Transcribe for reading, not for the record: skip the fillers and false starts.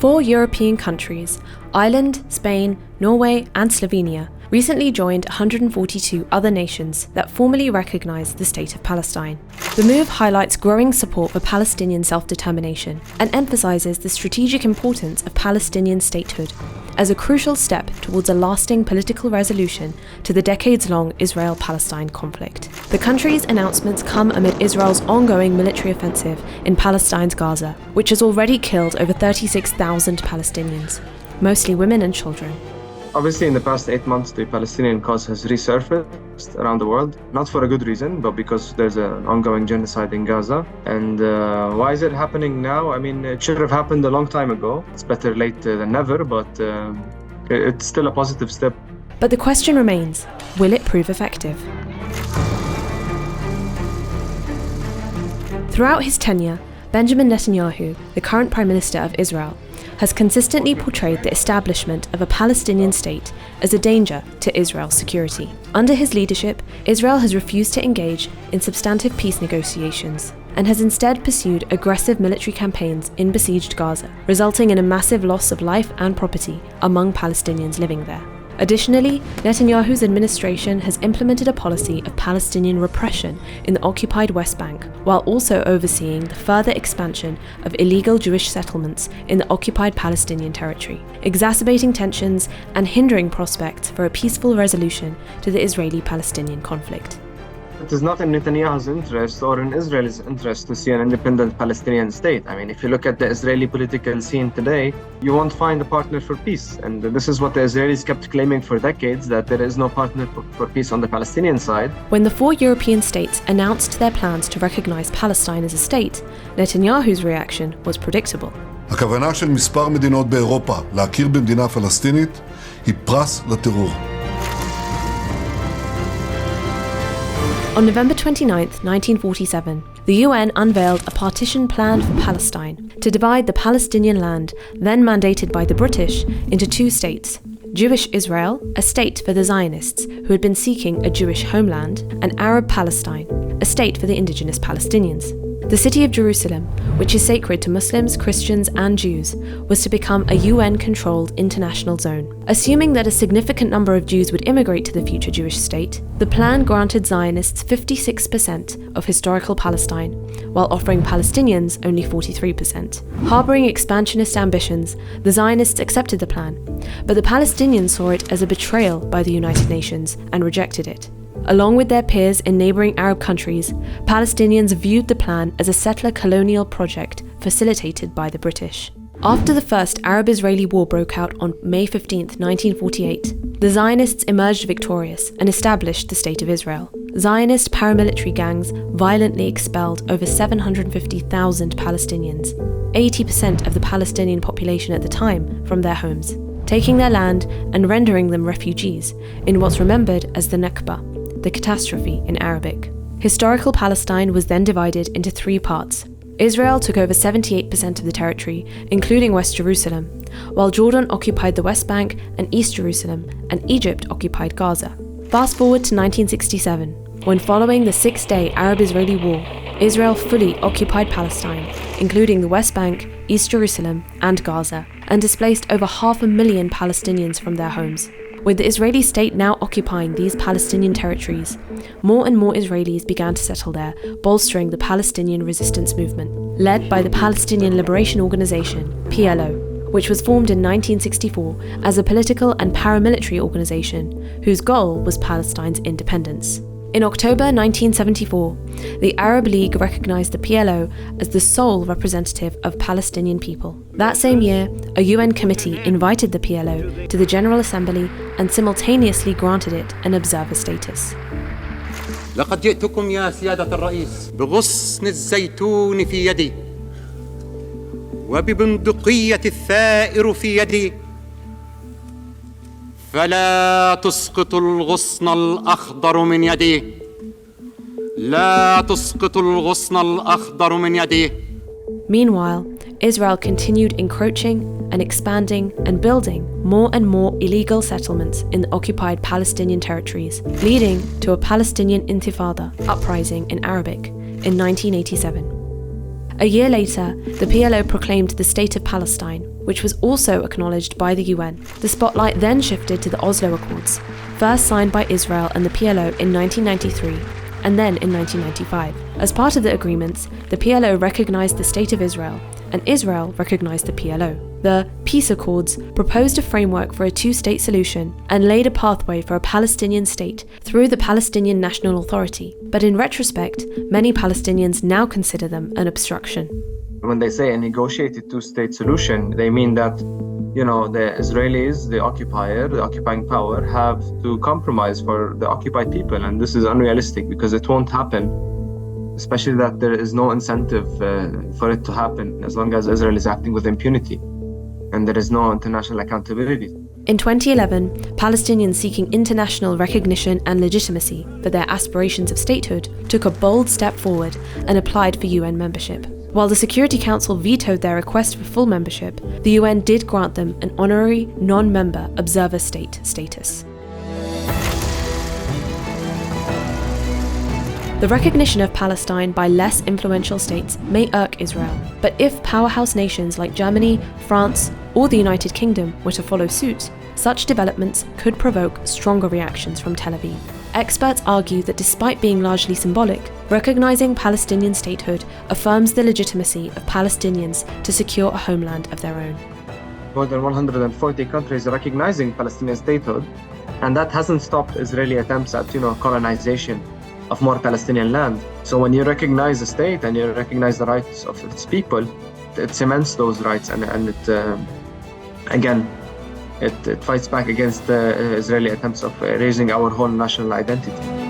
4 European countries, Ireland, Spain, Norway and Slovenia, recently joined 142 other nations that formally recognise the State of Palestine. The move highlights growing support for Palestinian self-determination and emphasises the strategic importance of Palestinian statehood as a crucial step towards a lasting political resolution to the decades-long Israel-Palestine conflict. The country's announcements come amid Israel's ongoing military offensive in Palestine's Gaza, which has already killed over 36,000 Palestinians, mostly women and children. Obviously, in the past 8 months, the Palestinian cause has resurfaced around the world, not for a good reason, but because there's an ongoing genocide in Gaza. And why is it happening now? I mean, it should have happened a long time ago. It's better late than never, but it's still a positive step. But the question remains, will it prove effective? Throughout his tenure, Benjamin Netanyahu, the current Prime Minister of Israel, has consistently portrayed the establishment of a Palestinian state as a danger to Israel's security. Under his leadership, Israel has refused to engage in substantive peace negotiations and has instead pursued aggressive military campaigns in besieged Gaza, resulting in a massive loss of life and property among Palestinians living there. Additionally, Netanyahu's administration has implemented a policy of Palestinian repression in the occupied West Bank, while also overseeing the further expansion of illegal Jewish settlements in the occupied Palestinian territory, exacerbating tensions and hindering prospects for a peaceful resolution to the Israeli-Palestinian conflict. It is not in Netanyahu's interest or in Israel's interest to see an independent Palestinian state. I mean, if you look at the Israeli political scene today, you won't find a partner for peace. And this is what the Israelis kept claiming for decades, that there is no partner for peace on the Palestinian side. When the 4 European states announced their plans to recognize Palestine as a state, Netanyahu's reaction was predictable. הכוונה של מספר מדינות באירופה להכיר במדינה פלסטינית היא פרס לטרור. On November 29, 1947, the UN unveiled a partition plan for Palestine to divide the Palestinian land, then mandated by the British, into 2 states: Jewish Israel, a state for the Zionists who had been seeking a Jewish homeland, and Arab Palestine, a state for the indigenous Palestinians. The city of Jerusalem, which is sacred to Muslims, Christians and Jews, was to become a UN-controlled international zone. Assuming that a significant number of Jews would immigrate to the future Jewish state, the plan granted Zionists 56% of historical Palestine, while offering Palestinians only 43%. Harboring expansionist ambitions, the Zionists accepted the plan, but the Palestinians saw it as a betrayal by the United Nations and rejected it. Along with their peers in neighbouring Arab countries, Palestinians viewed the plan as a settler colonial project facilitated by the British. After the first Arab-Israeli war broke out on May 15, 1948, the Zionists emerged victorious and established the State of Israel. Zionist paramilitary gangs violently expelled over 750,000 Palestinians, 80% of the Palestinian population at the time, from their homes, taking their land and rendering them refugees in what's remembered as the Nakba, the catastrophe in Arabic. Historical Palestine was then divided into 3 parts. Israel took over 78% of the territory, including West Jerusalem, while Jordan occupied the West Bank and East Jerusalem, and Egypt occupied Gaza. Fast forward to 1967, when following the 6-day Arab-Israeli War, Israel fully occupied Palestine, including the West Bank, East Jerusalem and Gaza, and displaced over 500,000 Palestinians from their homes. With the Israeli state now occupying these Palestinian territories, more and more Israelis began to settle there, bolstering the Palestinian resistance movement, led by the Palestinian Liberation Organization, PLO, which was formed in 1964 as a political and paramilitary organization whose goal was Palestine's independence. In October 1974, the Arab League recognized the PLO as the sole representative of Palestinian people. That same year, a UN committee invited the PLO to the General Assembly and simultaneously granted it an observer status. لقد جئتكم يا سيادة الرئيس بغصن الزيتون في يدي وببندقية الثائر في يدي فلا تسقط الغصن الأخضر من يدي لا تسقط الغصن الأخضر من يدي. Meanwhile, Israel continued encroaching and expanding and building more and more illegal settlements in the occupied Palestinian territories, leading to a Palestinian Intifada uprising in Arabic in 1987. A year later, the PLO proclaimed the State of Palestine, which was also acknowledged by the UN. The spotlight then shifted to the Oslo Accords, first signed by Israel and the PLO in 1993, and then in 1995. As part of the agreements, the PLO recognized the State of Israel, and Israel recognized the PLO. The Peace Accords proposed a framework for a two-state solution and laid a pathway for a Palestinian state through the Palestinian National Authority. But in retrospect, many Palestinians now consider them an obstruction. When they say a negotiated two-state solution, they mean that, the Israelis, the occupier, the occupying power, have to compromise for the occupied people. And this is unrealistic because it won't happen, especially that there is no incentive for it to happen as long as Israel is acting with impunity and there is no international accountability. In 2011, Palestinians seeking international recognition and legitimacy for their aspirations of statehood took a bold step forward and applied for UN membership. While the Security Council vetoed their request for full membership, the UN did grant them an honorary non-member observer state status. The recognition of Palestine by less influential states may irk Israel, but if powerhouse nations like Germany, France, or the United Kingdom were to follow suit, such developments could provoke stronger reactions from Tel Aviv. Experts argue that despite being largely symbolic, recognizing Palestinian statehood affirms the legitimacy of Palestinians to secure a homeland of their own. More than 140 countries recognizing Palestinian statehood, and that hasn't stopped Israeli attempts at, colonization of more Palestinian land. So when you recognize a state and you recognize the rights of its people, it cements those rights, and it fights back against Israeli attempts of erasing our whole national identity.